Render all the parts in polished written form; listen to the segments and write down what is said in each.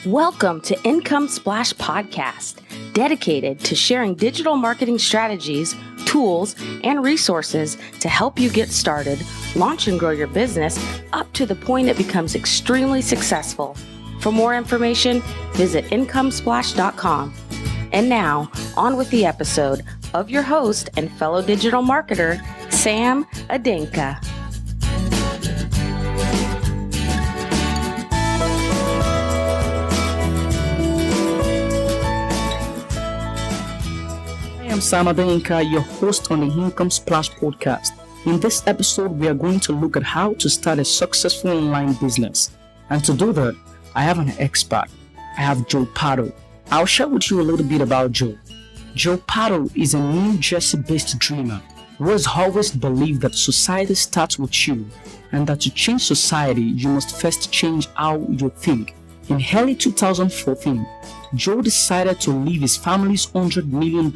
Welcome to Income Splash Podcast, dedicated to sharing digital marketing strategies, tools, and resources to help you get started, launch and grow your business up to the point it becomes extremely successful. For more information, visit incomesplash.com. And now, on with the episode of your host and fellow digital marketer, Sam Adenka. I'm Sam Adenka, your host on the Income Splash podcast. In this episode, we are going to look at how to start a successful online business. And to do that, I have an expert. I have Joe Pardo. I'll share with you a little bit about Joe. Joe Pardo is a New Jersey-based dreamer who has always believed that society starts with you, and that to change society, you must first change how you think. In early 2014, Joe decided to leave his family's $100 million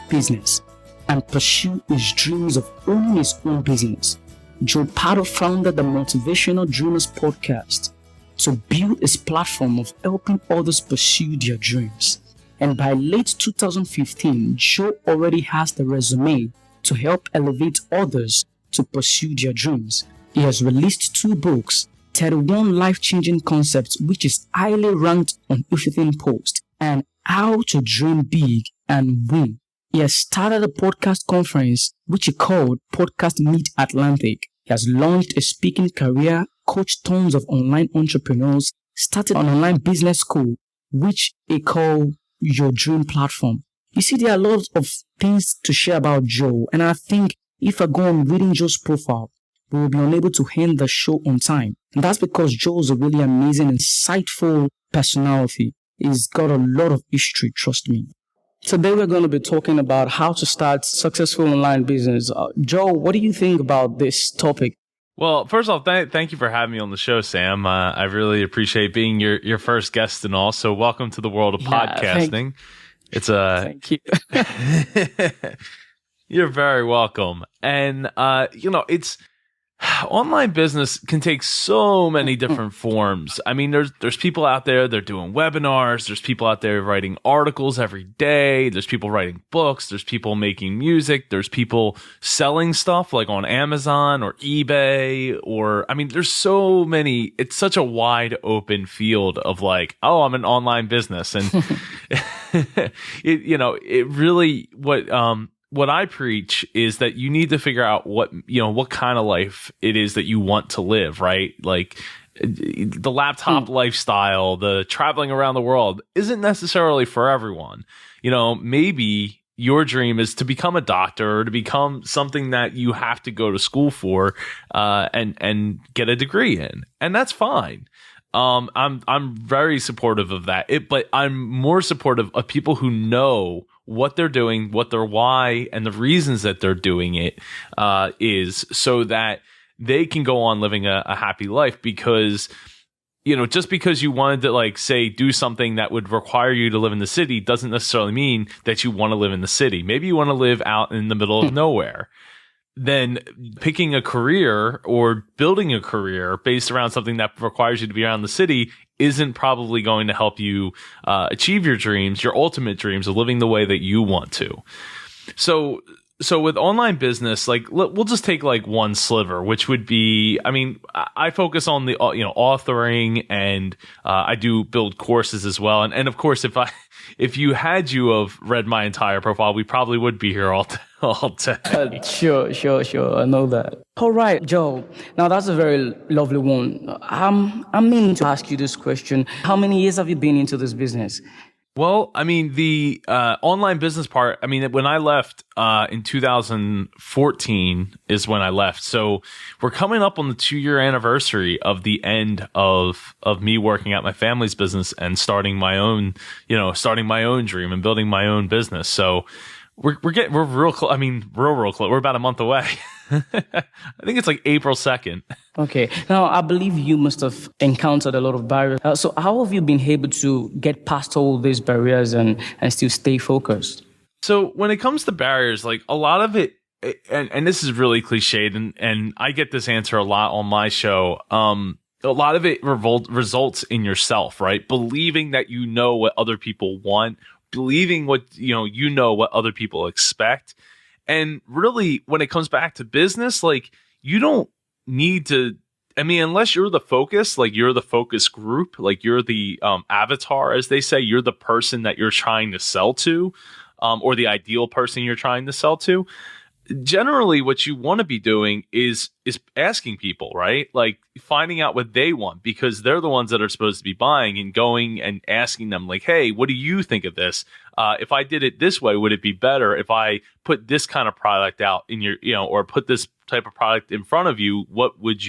business and pursue his dreams of owning his own business. Joe Pardo founded the Motivational Dreamers podcast to build his platform of helping others pursue their dreams. And by late 2015, Joe already has the resume to help elevate others to pursue their dreams. He has released 2 books, 31 life-changing concepts, which is highly ranked on Huffington Post, and How to Dream Big and Win. He has started a podcast conference, which he called Podcast Mid-Atlantic. He has launched a speaking career, coached tons of online entrepreneurs, started an online business school, which he called Your Dream Platform. You see, there are a lot of things to share about Joe, and I think if I go on reading Joe's profile, we will be unable to end the show on time. And that's because Joe's a really amazing, insightful personality. He's got a lot of history, trust me. Today we're going to be talking about how to start successful online business. Joe, what do you think about this topic? Well, first off, thank you for having me on the show, Sam. I really appreciate being your first guest and all. So welcome to the world of podcasting. Thank you. You're very welcome. And, it's online business can take so many different forms. I mean, there's people out there, they're doing webinars. There's people out there writing articles every day. There's people writing books. There's people making music. There's people selling stuff like on Amazon or eBay there's so many. It's such a wide open field of like, oh, I'm an online business. And it really, what I preach is that you need to figure out what kind of life it is that you want to live, right? Like the laptop lifestyle, the traveling around the world isn't necessarily for everyone. Maybe your dream is to become a doctor or to become something that you have to go to school for, and get a degree in. And that's fine. I'm very supportive of that. But I'm more supportive of people who know what they're doing, what their why, and the reasons that they're doing it is, so that they can go on living a happy life. Because, just because you wanted to do something that would require you to live in the city doesn't necessarily mean that you want to live in the city. Maybe you want to live out in the middle of nowhere. Then picking a career or building a career based around something that requires you to be around the city isn't probably going to help you achieve your dreams, your ultimate dreams of living the way that you want to. So with online business, we'll just take one sliver, which would be, I focus on the authoring, and I do build courses as well. And of course, if you have read my entire profile, we probably would be here all day. Sure. I know that. All right, Joe. Now that's a very lovely one. I'm meaning to ask you this question. How many years have you been into this business? Well, the online business part, when I left in 2014 is when I left. So we're coming up on the 2-year anniversary of the end of me working at my family's business and starting my own dream and building my own business. So we're real close. Real close. We're about a month away. I think it's April 2nd. Okay. Now, I believe you must have encountered a lot of barriers. So how have you been able to get past all these barriers and still stay focused? So when it comes to barriers, a lot of it, and this is really cliched, and I get this answer a lot on my show. a lot of it results in yourself, right? Believing that you know what other people want, believing what you know what other people expect. And really, when it comes back to business, like, you don't need to, I mean, unless you're the focus, like you're the focus group, like you're the avatar, as they say, you're the person that you're trying to sell to, or the ideal person you're trying to sell to. Generally, what you want to be doing is asking people, right? Like, finding out what they want, because they're the ones that are supposed to be buying, and going and asking them, like, hey, what do you think of this? If I did it this way, would it be better if I put this kind of product out in your, or put this type of product in front of you? What would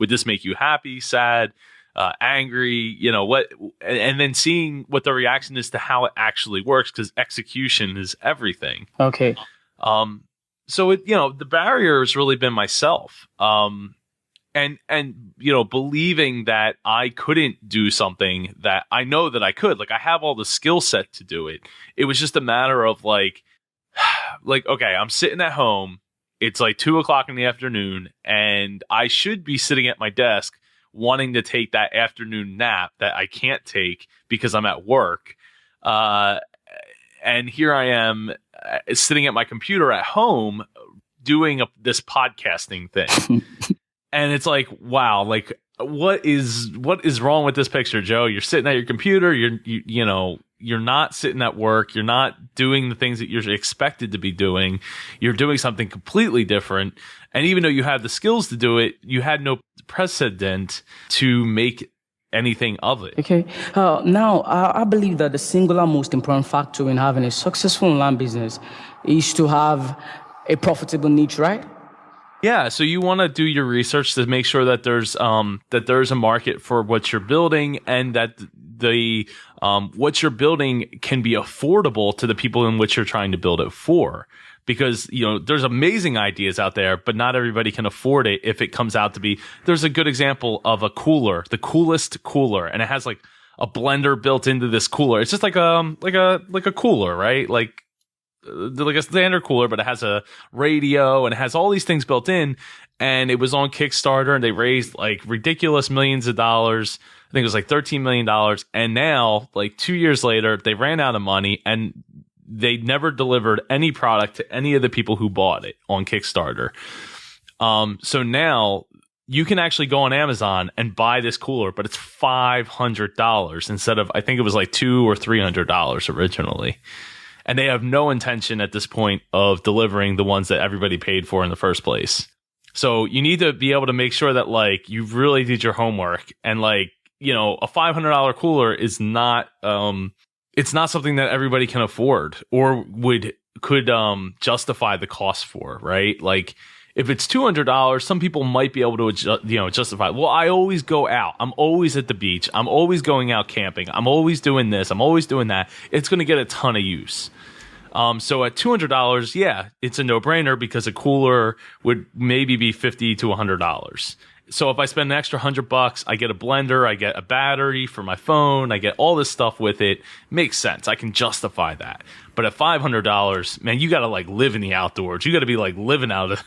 this make you happy, sad, angry, what? And then seeing what the reaction is to how it actually works, because execution is everything. Okay. So the barrier has really been myself. And believing that I couldn't do something that I know that I could. Like, I have all the skill set to do it. It was just a matter of like, okay, I'm sitting at home. It's like 2:00 in the afternoon, and I should be sitting at my desk wanting to take that afternoon nap that I can't take because I'm at work. And here I am sitting at my computer at home doing this podcasting thing. And it's like, wow, like, what is wrong with this picture, Joe? You're sitting at your computer. You're not sitting at work. You're not doing the things that you're expected to be doing. You're doing something completely different. And even though you have the skills to do it, you had no precedent to make anything of it. Okay. Now, I believe that the singular most important factor in having a successful online business is to have a profitable niche, right? Yeah, so you want to do your research to make sure that there's a market for what you're building, and that the what you're building can be affordable to the people in which you're trying to build it for. Because there's amazing ideas out there, but not everybody can afford it. If it comes out to be, there's a good example of a cooler, the coolest cooler, and it has like a blender built into this cooler. It's just like a cooler, right? Like a standard cooler, but it has a radio and it has all these things built in. And it was on Kickstarter, and they raised like ridiculous millions of dollars. I think it was like $13 million. And now, like 2 years later, they ran out of money, and they never delivered any product to any of the people who bought it on Kickstarter. So now you can actually go on Amazon and buy this cooler, but it's $500 instead of, I think it was like $200 or $300 originally. And they have no intention at this point of delivering the ones that everybody paid for in the first place. So you need to be able to make sure that, like, you really did your homework, and like, a $500 cooler is not, it's not something that everybody can afford or could justify the cost for, right? Like, if it's $200, some people might be able to justify. Well, I always go out. I'm always at the beach. I'm always going out camping. I'm always doing this. I'm always doing that. It's going to get a ton of use. So at $200, yeah, it's a no-brainer, because a cooler would maybe be $50 to $100. So if I spend an extra $100, I get a blender, I get a battery for my phone, I get all this stuff with it. Makes sense. I can justify that. But at $500, man, you got to like live in the outdoors. You got to be like living out of,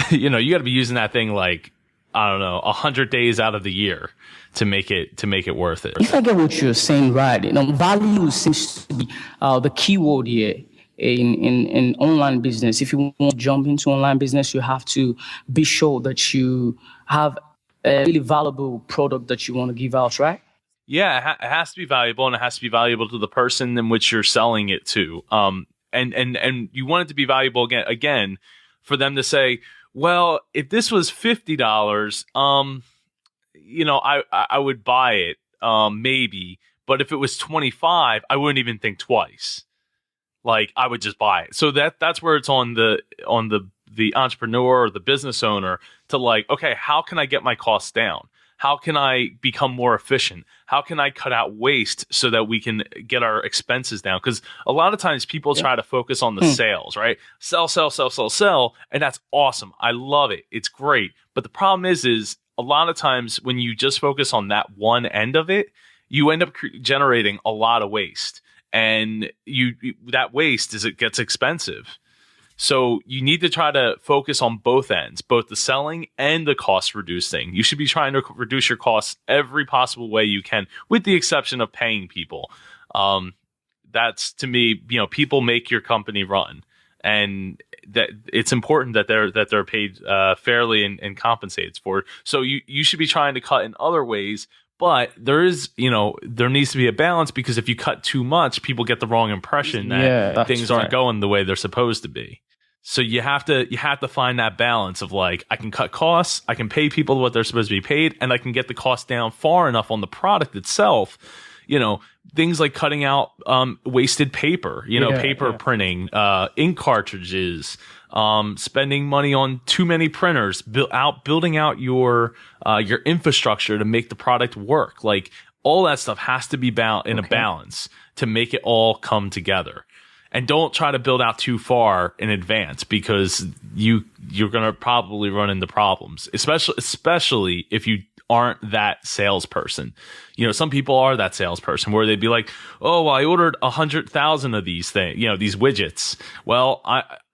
you got to be using that thing like, I don't know, 100 days out of the year to make it worth it. If I get what you're saying right, value seems to be the key word here in online business. If you want to jump into online business, you have to be sure that you have a really valuable product that you want to give out, right? Yeah, it has to be valuable, and it has to be valuable to the person in which you're selling it to. And you want it to be valuable again for them to say, well, if this was $50, I would buy it, maybe. But if it was $25, I wouldn't even think twice. Like, I would just buy it. So that's where it's on the entrepreneur or the business owner to like, okay, how can I get my costs down? How can I become more efficient? How can I cut out waste so that we can get our expenses down? Because a lot of times people try to focus on the sales, right? Sell. And that's awesome. I love it. It's great. But the problem is a lot of times when you just focus on that one end of it, you end up generating a lot of waste. And that waste it gets expensive. So you need to try to focus on both ends, both the selling and the cost reducing. You should be trying to reduce your costs every possible way you can, with the exception of paying people. That's, to me, people make your company run, and that it's important that they're paid fairly and compensated for it. So you should be trying to cut in other ways. But there needs to be a balance, because if you cut too much, people get the wrong impression that things aren't going the way they're supposed to be. So you have to find that balance of, like, I can cut costs, I can pay people what they're supposed to be paid, and I can get the cost down far enough on the product itself. Things like cutting out wasted paper, printing, ink cartridges, spending money on too many printers, building out your infrastructure to make the product work. Like, all that stuff has to be in a balance to make it all come together. And don't try to build out too far in advance, because you're going to probably run into problems, especially if you aren't that salesperson. Some people are that salesperson where they'd be like, oh, well, I ordered 100,000 of these things, these widgets. Well,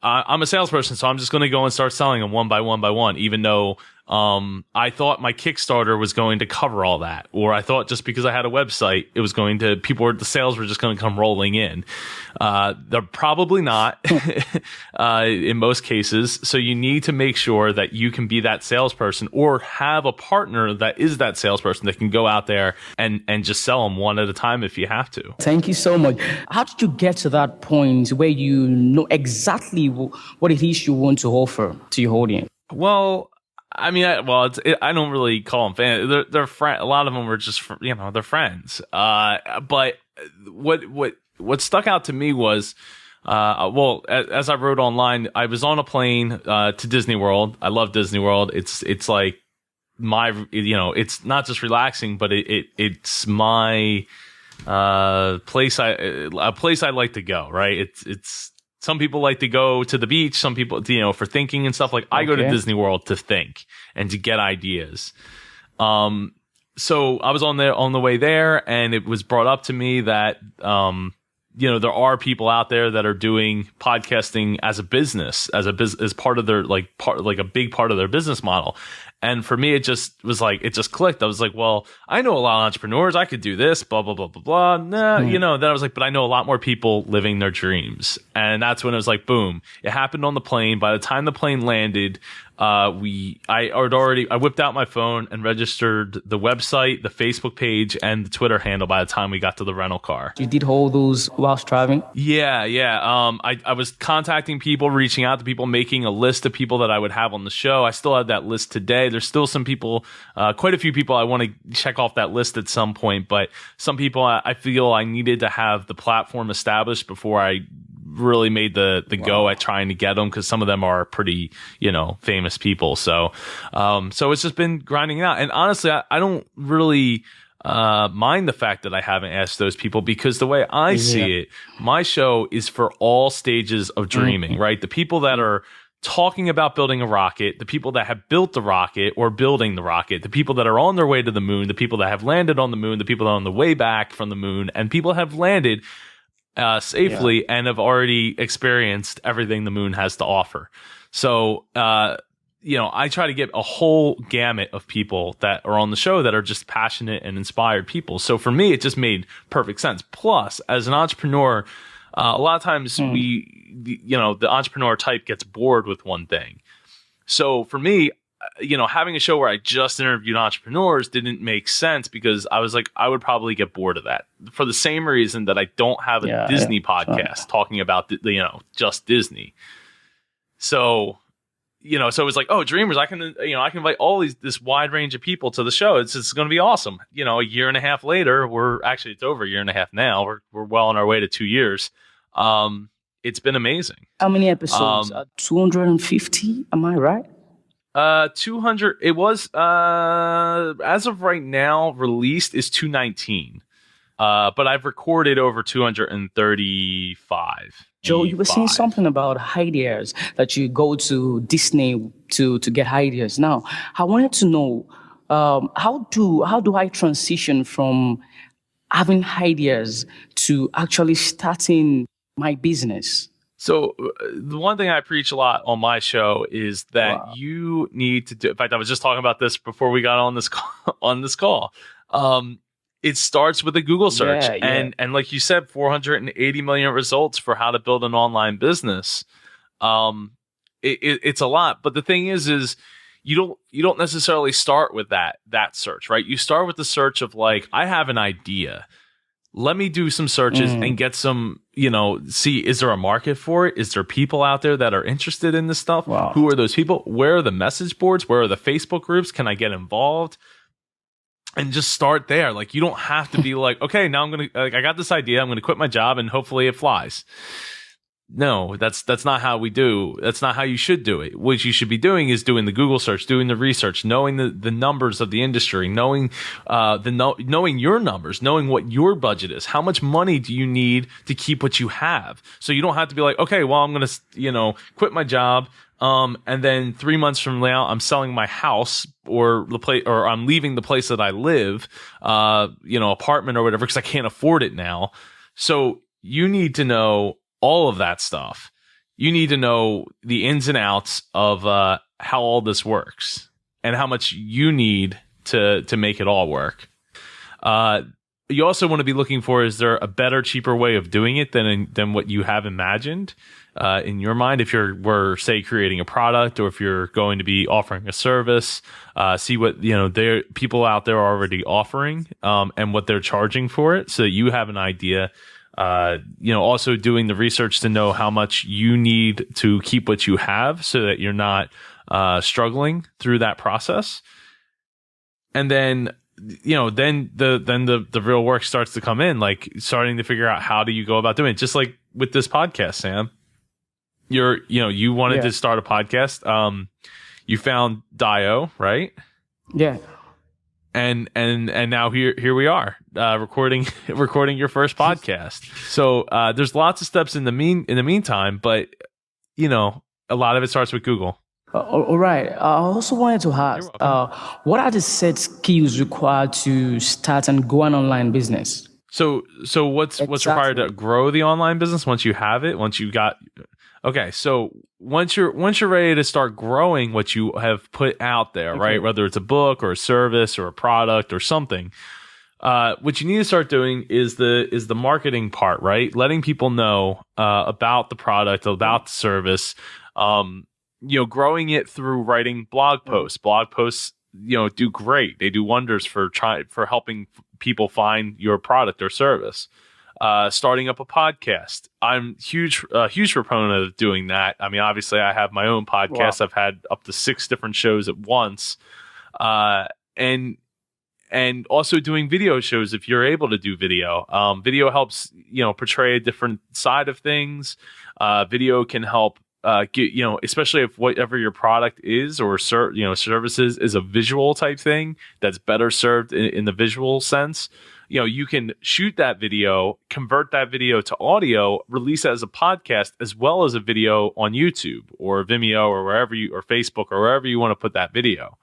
I'm a salesperson, so I'm just going to go and start selling them one by one, even though I thought my Kickstarter was going to cover all that, or I thought just because I had a website, it was going to, the sales were just going to come rolling in. They're probably not in most cases. So you need to make sure that you can be that salesperson, or have a partner that is that salesperson that can go out there and just sell them one at a time if you have to. Thank you so much. How did you get to that point where you know exactly what it is you want to offer to your audience? Well, I mean, I don't really call them fans. They're friends. A lot of them were just, they're friends. But what stuck out to me was, as I wrote online, I was on a plane to Disney World. I love Disney World. It's like it's not just relaxing, but it's my place. A place I like to go. Right? It's. Some people like to go to the beach. Some people, for thinking and stuff. Like, I go to Disney World to think and to get ideas. So I was on the way there, and it was brought up to me that, there are people out there that are doing podcasting as a business, as part of their, like a big part of their business model. And for me, it just clicked. I was like, well, I know a lot of entrepreneurs. I could do this, blah, blah, blah, blah, blah. Nah, then I was like, but I know a lot more people living their dreams. And that's when it was like, boom, it happened on the plane. By the time the plane landed, I whipped out my phone and registered the website, the Facebook page, and the Twitter handle by the time we got to the rental car. You did all those whilst driving? Yeah. I was contacting people, reaching out to people, making a list of people that I would have on the show. I still have that list today. There's still some people, quite a few people I want to check off that list at some point, but some people I feel I needed to have the platform established before I really made the go at trying to get them, because some of them are pretty, famous people. So it's just been grinding it out. And honestly, I don't really mind the fact that I haven't asked those people, because the way I see it, my show is for all stages of dreaming, right? The people that are talking about building a rocket, the people that have built the rocket or building the rocket, the people that are on their way to the moon, the people that have landed on the moon, the people that are on the way back from the moon, and people have landed safely and have already experienced everything the moon has to offer. So, I try to get a whole gamut of people that are on the show that are just passionate and inspired people. So for me, it just made perfect sense. Plus, as an entrepreneur, a lot of times the entrepreneur type gets bored with one thing. So for me, having a show where I just interviewed entrepreneurs didn't make sense, because I was like, I would probably get bored of that, for the same reason that I don't have a Disney podcast talking about, just Disney. So, so it was like, oh, dreamers, I can invite this wide range of people to the show. It's going to be awesome. A year and a half later, it's over a year and a half now. We're well on our way to 2 years. It's been amazing. How many episodes? 250, am I right? 200. It was, as of right now, released is 219. But I've recorded over 235. Joe, you were saying something about ideas, that you go to Disney to get ideas. Now, I wanted to know, how do I transition from having ideas to actually starting my business? So the one thing I preach a lot on my show is that you need to do. In fact, I was just talking about this before we got on this call, it starts with a Google search, and like you said, 480 million results for how to build an online business. It's a lot, but the thing is you don't necessarily start with that search, right? You start with the search of like, I have an idea. Let me do some searches and get some, see, is there a market for it? Is there people out there that are interested in this stuff? Wow. Who are those people? Where are the message boards? Where are the Facebook groups? Can I get involved? And just start there. Like, you don't have to be like, okay, now I got this idea. I'm going to quit my job and hopefully it flies. No, that's not how we do. That's not how you should do it. What you should be doing is doing the Google search, doing the research, knowing the numbers of the industry, knowing knowing your numbers, knowing what your budget is. How much money do you need to keep what you have? So you don't have to be like, okay, well, I'm going to, quit my job. And then 3 months from now, I'm selling my house or the place, or I'm leaving the place that I live, apartment or whatever, because I can't afford it now. So you need to know all of that stuff. You need to know the ins and outs of how all this works and how much you need to make it all work. You also want to be looking for, is there a better, cheaper way of doing it than what you have imagined in your mind? If we're say creating a product, or if you're going to be offering a service, see what there people out there are already offering and what they're charging for it, so that you have an idea. Also doing the research to know how much you need to keep what you have, so that you're not struggling through that process. And then the real work starts to come in, like starting to figure out how do you go about doing it. Just like with this podcast, Sam, you wanted to start a podcast. You found Dio, right? Yeah. And now here we are, recording your first podcast. So there's lots of steps in the meantime, but a lot of it starts with Google. All right. I also wanted to ask, what are the set skills required to start and go an online business? So what's required to grow the online business once you have it? So once you're ready to start growing what you have put out there, right? Whether it's a book or a service or a product or something, what you need to start doing is the marketing part, right? Letting people know about the product, about the service. Growing it through writing blog posts. Blog posts, do great. They do wonders for helping people find your product or service. Starting up a podcast. I'm a huge proponent of doing that. I mean, obviously I have my own podcast. Wow. I've had up to 6 different shows at once. And also doing video shows if you're able to do video. Video helps, portray a different side of things. Video can help get, especially if whatever your product is or services is a visual type thing that's better served in the visual sense. You can shoot that video, convert that video to audio, release it as a podcast, as well as a video on YouTube or Vimeo or or Facebook or wherever you want to put that video.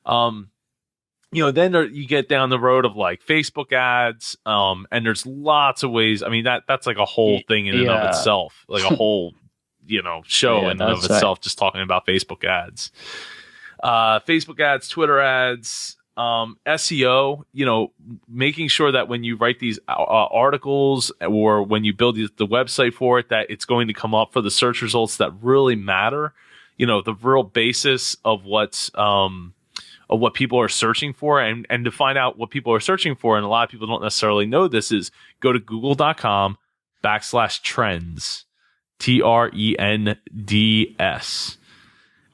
Then you get down the road of like Facebook ads, and there's lots of ways. I mean, that's like a whole thing in and of itself, like a whole show in and of itself, just talking about Facebook ads. Facebook ads, Twitter ads, SEO, making sure that when you write these articles or when you build the website for it, that it's going to come up for the search results that really matter, the real basis of what people are searching for, and to find out what people are searching for. And a lot of people don't necessarily know this, is go to google.com/trends. TRENDS.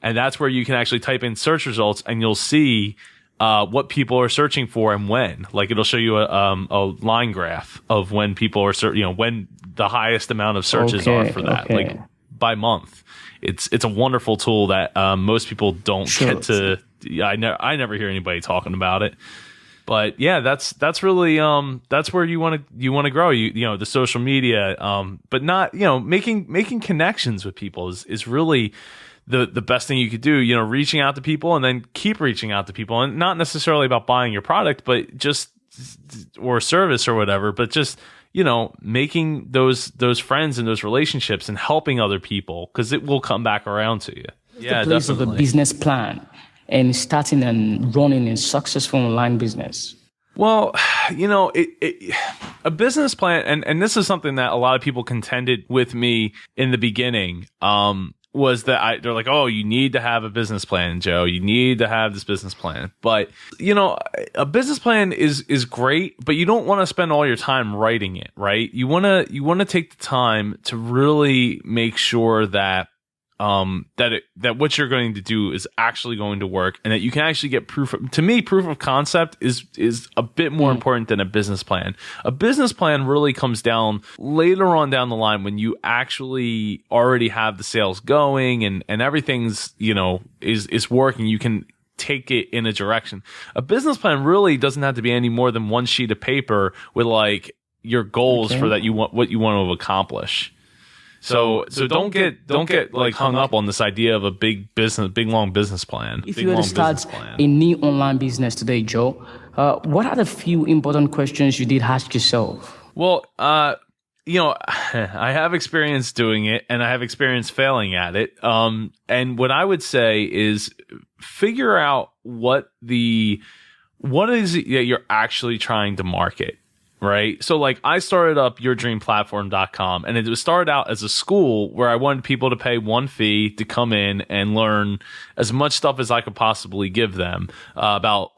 And that's where you can actually type in search results, and you'll see what people are searching for and when. Like, it'll show you a line graph of when people are when the highest amount of searches are for that, like by month. It's a wonderful tool that most people don't get to. I never hear anybody talking about it. But yeah, that's really that's where you want to grow, the social media, but not making connections with people is really the best thing you could do. Reaching out to people and then keep reaching out to people, and not necessarily about buying your product, but just or service or whatever, but just, making those friends and those relationships and helping other people, because it will come back around to you. Yeah, the place definitely. Of a business plan and starting and running a successful online business. Well, a business plan, and this is something that a lot of people contended with me in the beginning, was that they're like, oh, you need to have a business plan, Joe. You need to have this business plan. But, a business plan is great, but you don't want to spend all your time writing it, right? You want to take the time to really make sure that that what you're going to do is actually going to work, and that you can actually get proof. To me, proof of concept is a bit more important than a business plan. A business plan really comes down later on down the line when you actually already have the sales going and everything's, is working. You can take it in a direction. A business plan really doesn't have to be any more than one sheet of paper with like your goals for what you want to accomplish. So don't get like hung up on this idea of a big long business plan. If you were to start a new online business today, Joe, what are the few important questions you did ask yourself? Well, I have experience doing it and I have experience failing at it. And what I would say is figure out what is it that you're actually trying to market. Right. So like I started up yourdreamplatform.com, and it was started out as a school where I wanted people to pay one fee to come in and learn as much stuff as I could possibly give them about,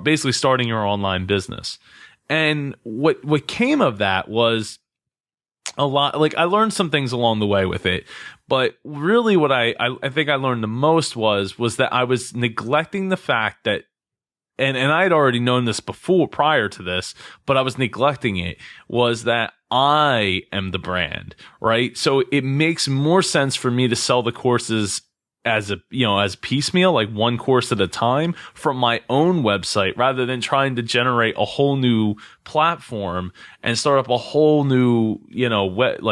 basically starting your online business. And what came of that was a lot. Like I learned some things along the way with it, but really what I think I learned the most was that I was neglecting the fact that, and I had already known this prior to this, but I was neglecting it, was that I am the brand, right? So it makes more sense for me to sell the courses as piecemeal, like one course at a time from my own website, rather than trying to generate a whole new platform and start up a whole new,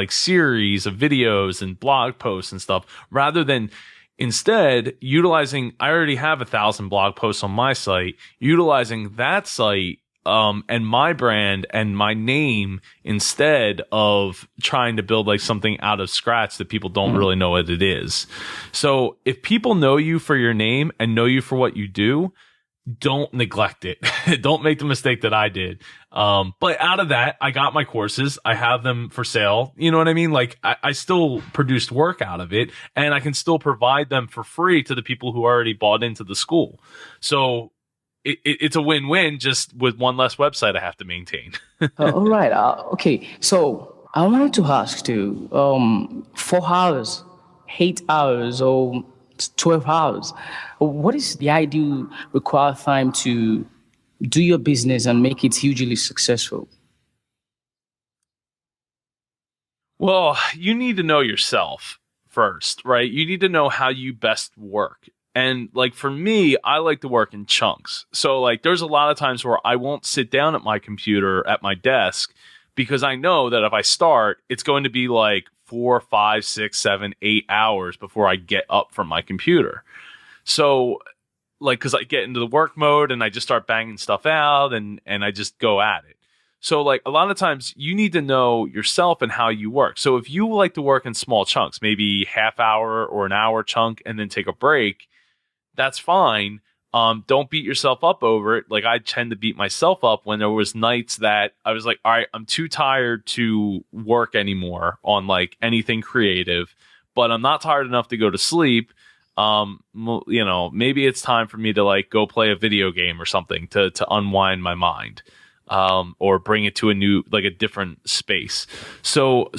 series of videos and blog posts and stuff, rather than instead, utilizing, I already have 1,000 blog posts on my site, utilizing that site and my brand and my name instead of trying to build like something out of scratch that people don't really know what it is. So if people know you for your name and know you for what you do, don't neglect it. Don't make the mistake that I did. But out of that, I got my courses. I have them for sale. You know what I mean? Like I still produced work out of it, and I can still provide them for free to the people who already bought into the school. So it's a win-win, just with one less website I have to maintain. All right. Okay. So I wanted to ask too, 4 hours, 8 hours, or 12 hours. What is the ideal required time to do your business and make it hugely successful? Well, you need to know yourself first, right? You need to know how you best work. And like for me, I like to work in chunks. So like there's a lot of times where I won't sit down at my computer at my desk, because I know that if I start, it's going to be like 4, 5, 6, 7, 8 hours before I get up from my computer. So like, cause I get into the work mode and I just start banging stuff out and I just go at it. So like a lot of times you need to know yourself and how you work. So if you like to work in small chunks, maybe half hour or an hour chunk and then take a break, that's fine. Don't beat yourself up over it. Like I tend to beat myself up when there was nights that I was like, all right, I'm too tired to work anymore on like anything creative, but I'm not tired enough to go to sleep. Maybe it's time for me to like go play a video game or something to unwind my mind, or bring it to a different space. So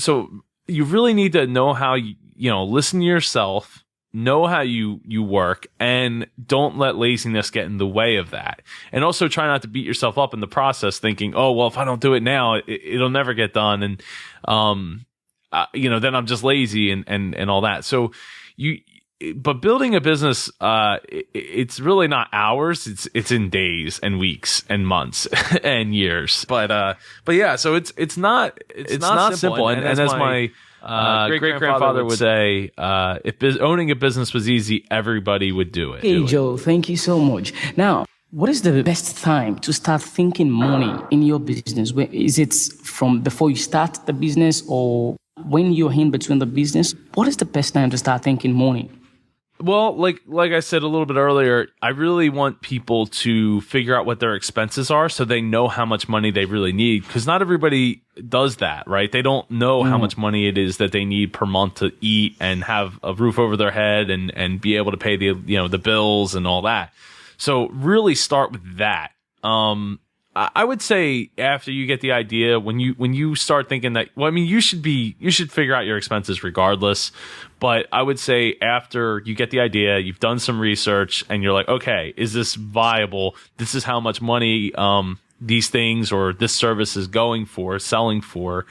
you really need to know how listen to yourself, know how you work, and don't let laziness get in the way of that. And also try not to beat yourself up in the process thinking, oh, well, if I don't do it now, it'll never get done. And, then I'm just lazy and all that. So but building a business, it's really not hours. It's in days and weeks and months and years. But yeah, so it's not simple. And as my great grandfather would say, if owning a business was easy, everybody would do it. Hey, Joe, thank you so much. Now, What is the best time to start thinking money in your business? Is it from before you start the business or when you're in between the business? What is the best time to start thinking money? Well, like I said a little bit earlier, I really want people to figure out what their expenses are so they know how much money they really need, because not everybody does that, right? They don't know how much money it is that they need per month to eat and have a roof over their head and be able to pay the bills and all that. So really start with that. I would say after you get the idea, when you start thinking that, well, I mean, you should figure out your expenses regardless. But I would say after you get the idea, you've done some research and you're like, okay, is this viable? This is how much money, these things or this service is selling for.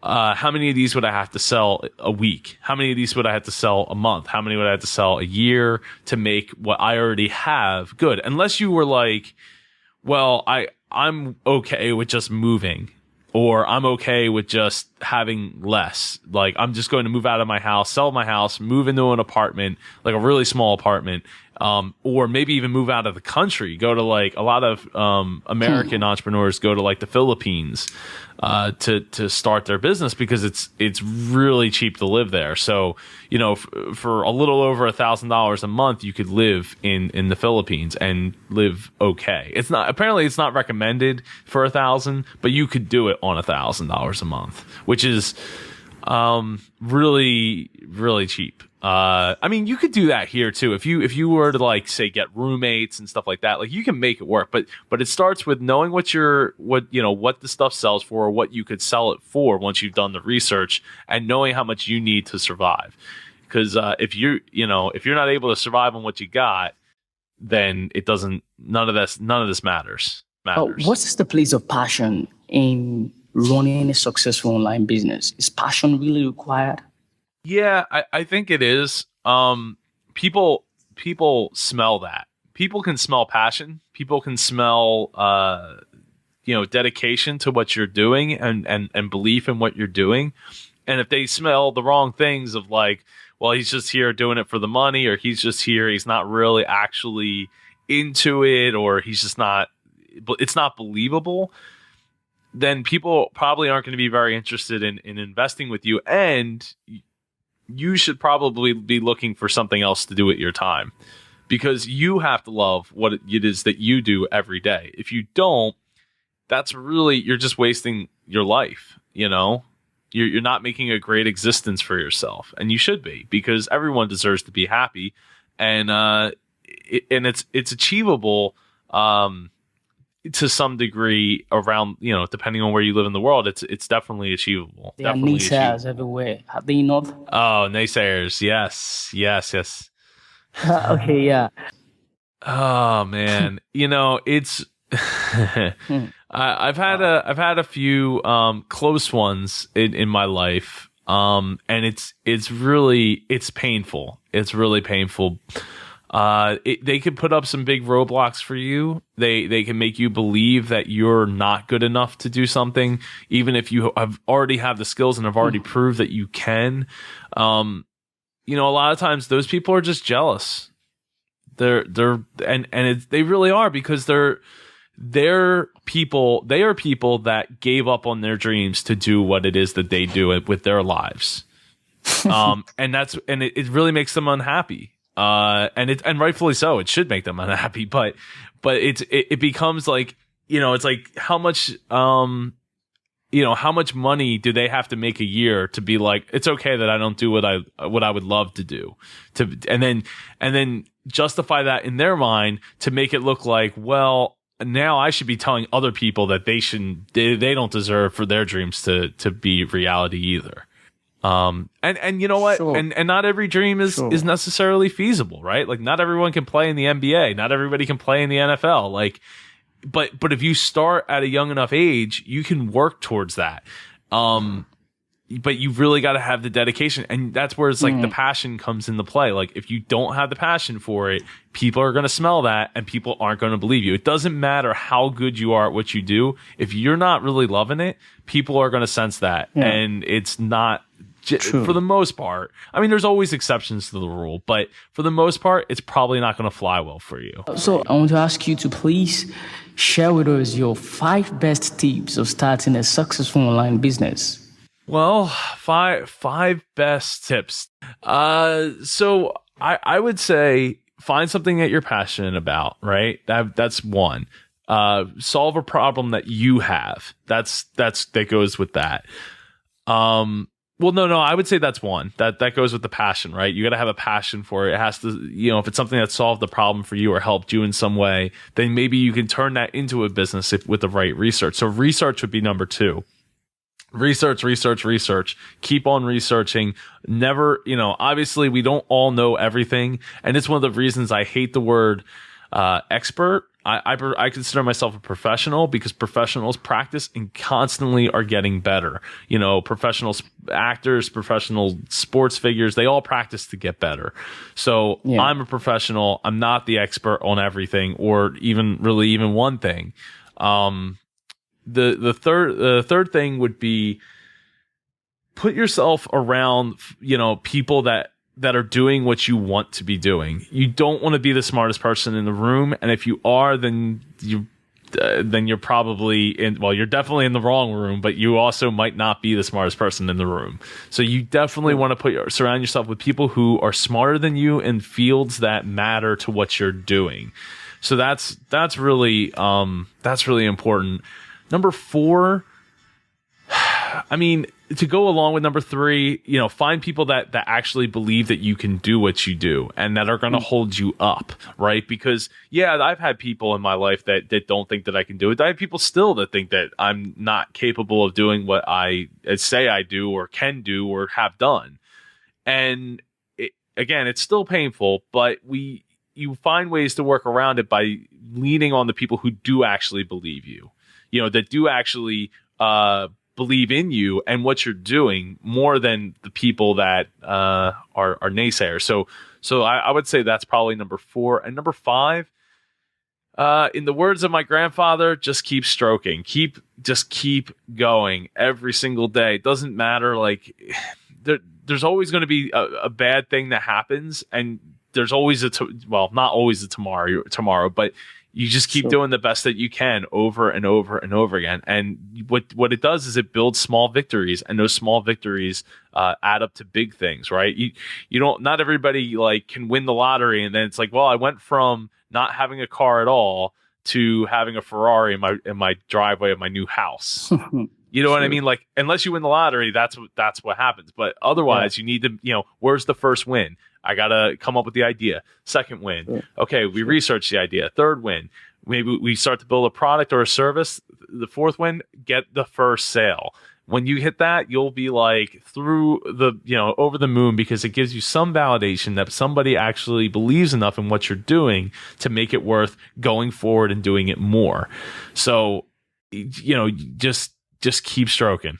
How many of these would I have to sell a week? How many of these would I have to sell a month? How many would I have to sell a year to make what I already have good? Unless you were like, well, I'm okay with just moving, or I'm okay with just having less. Like, I'm just going to move out of my house, sell my house, move into an apartment, like a really small apartment, or maybe even move out of the country, go to like a lot of American entrepreneurs go to like the Philippines to start their business because it's really cheap to live there. So, for a little over $1,000 a month, you could live in the Philippines and live okay. It's not recommended for $1,000, but you could do it on $1,000 a month, which is really, really cheap. I mean, you could do that here too. If you were to like say get roommates and stuff like that, like you can make it work. But it starts with knowing what the stuff sells for, or what you could sell it for once you've done the research, and knowing how much you need to survive. Because if you're not able to survive on what you got, then none of this matters. What is the place of passion in running a successful online business? Is passion really required? Yeah, I think it is. People smell that. People can smell passion. People can smell, dedication to what you're doing and belief in what you're doing. And if they smell the wrong things of like, well, he's just here doing it for the money, or he's just here, he's not really actually into it, or it's not believable, then people probably aren't going to be very interested in investing with you. And you should probably be looking for something else to do with your time, because you have to love what it is that you do every day. If you don't, you're just wasting your life. You're not making a great existence for yourself, and you should be, because everyone deserves to be happy, and it's achievable to some degree around, depending on where you live in the world. It's definitely achievable. There are naysayers everywhere. Have they not? Oh, naysayers. Yes. Okay, yeah. Oh man, it's I've had a few close ones in my life, and it's painful. It's really painful. They could put up some big roadblocks for you. They can make you believe that you're not good enough to do something, even if you already have the skills and have already proved that you can. A lot of times those people are just jealous. They really are, because they are people that gave up on their dreams to do what it is that they do with their lives. And it really makes them unhappy. And rightfully so. It should make them unhappy, but it becomes like, it's like how much money do they have to make a year to be like, it's okay that I don't do what I would love to do, and then justify that in their mind to make it look like, well, now I should be telling other people that they don't deserve for their dreams to be reality either. And you know what? Sure. And not every dream is necessarily feasible, right? Like, not everyone can play in the NBA. Not everybody can play in the NFL. Like, but if you start at a young enough age, you can work towards that. But you really got to have the dedication, and that's where it's like the passion comes into play. Like, if you don't have the passion for it, people are going to smell that, and people aren't going to believe you. It doesn't matter how good you are at what you do. If you're not really loving it, people are going to sense that, and it's not True. For the most part. I mean, there's always exceptions to the rule, but for the most part, it's probably not going to fly well for you. So I want to ask you to please share with us your 5 best tips of starting a successful online business. Well, five best tips. So I would say find something that you're passionate about, right? That's one. Solve a problem that you have. That goes with that. Well, no, I would say that's one. That goes with the passion, right? You got to have a passion for it. It has to, if it's something that solved the problem for you or helped you in some way, then maybe you can turn that into a business with the right research. So research would be number 2. Research. Keep on researching. Never, obviously we don't all know everything. And it's one of the reasons I hate the word expert. I consider myself a professional because professionals practice and constantly are getting better. Professional actors, professional sports figures, they all practice to get better. So yeah. I'm a professional. I'm not the expert on everything or even one thing. The third thing would be put yourself around, people that are doing what you want to be doing. You don't want to be the smartest person in the room. And if you are, then you're probably you're definitely in the wrong room, but you also might not be the smartest person in the room. So you definitely want to surround yourself with people who are smarter than you in fields that matter to what you're doing. So that's really important. Number 4, I mean, to go along with number 3, find people that actually believe that you can do what you do and that are going to hold you up, right? Because, yeah, I've had people in my life that don't think that I can do it. I have people still that think that I'm not capable of doing what I say I do or can do or have done. And, it's still painful, but you find ways to work around it by leaning on the people who do actually believe you. That do actually believe in you and what you're doing more than the people that are naysayers. So I would say that's probably number 4. And number 5, in the words of my grandfather, just keep stroking. Just keep going every single day. It doesn't matter. Like there's always going to be a bad thing that happens, and there's always not always a tomorrow, but you just keep doing the best that you can over and over and over again. And what it does is it builds small victories, and those small victories add up to big things, right? Not everybody can win the lottery and then it's like, well, I went from not having a car at all to having a Ferrari in my driveway of my new house. You know what I mean? Unless you win the lottery, that's what happens. But otherwise, you need to, where's the first win? I got to come up with the idea. Second win. Okay, we research the idea. Third win. Maybe we start to build a product or a service. The fourth win, get the first sale. When you hit that, you'll be through over the moon, because it gives you some validation that somebody actually believes enough in what you're doing to make it worth going forward and doing it more. So, just keep stroking.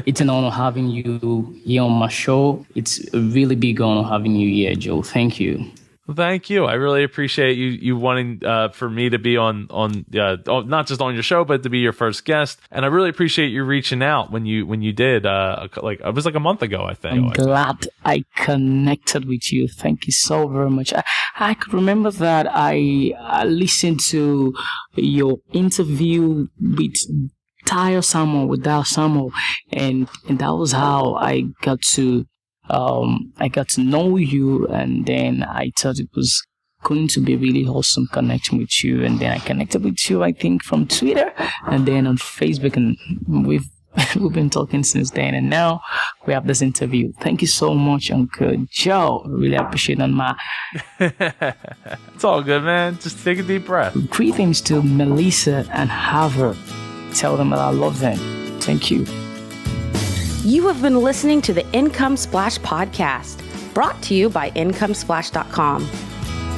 It's an honor having you here on my show. It's a really big honor having you here, Joe. Thank you. Well, thank you. I really appreciate you wanting for me to be on not just on your show, but to be your first guest. And I really appreciate you reaching out when you did. It was a month ago, I think. I'm glad I connected with you. Thank you so very much. I could remember that I listened to your interview with Dal Samuel, and that was how I got to know you, and then I thought it was going to be a really awesome connection with you, and then I connected with you, I think, from Twitter and then on Facebook, and we've been talking since then, and now we have this interview. Thank you so much, Uncle Joe. I really appreciate it. It's all good, man. Just take a deep breath. Greetings to Melissa and Harvard. Tell them that I love them. Thank you. You have been listening to the Income Splash podcast, brought to you by IncomeSplash.com.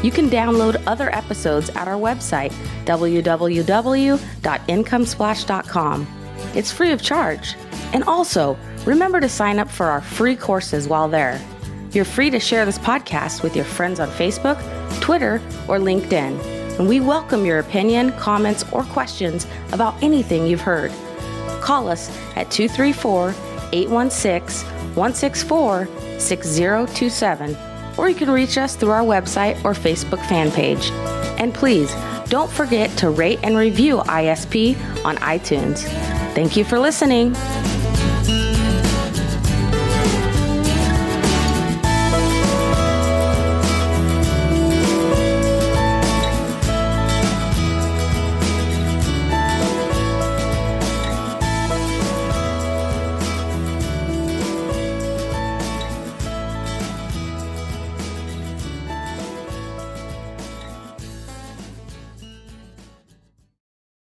You can download other episodes at our website, www.IncomeSplash.com. It's free of charge. And also, remember to sign up for our free courses while there. You're free to share this podcast with your friends on Facebook, Twitter, or LinkedIn. And we welcome your opinion, comments, or questions about anything you've heard. Call us at 234 816-164-6027, or you can reach us through our website or Facebook fan page. And please, don't forget to rate and review ISP on iTunes. Thank you for listening.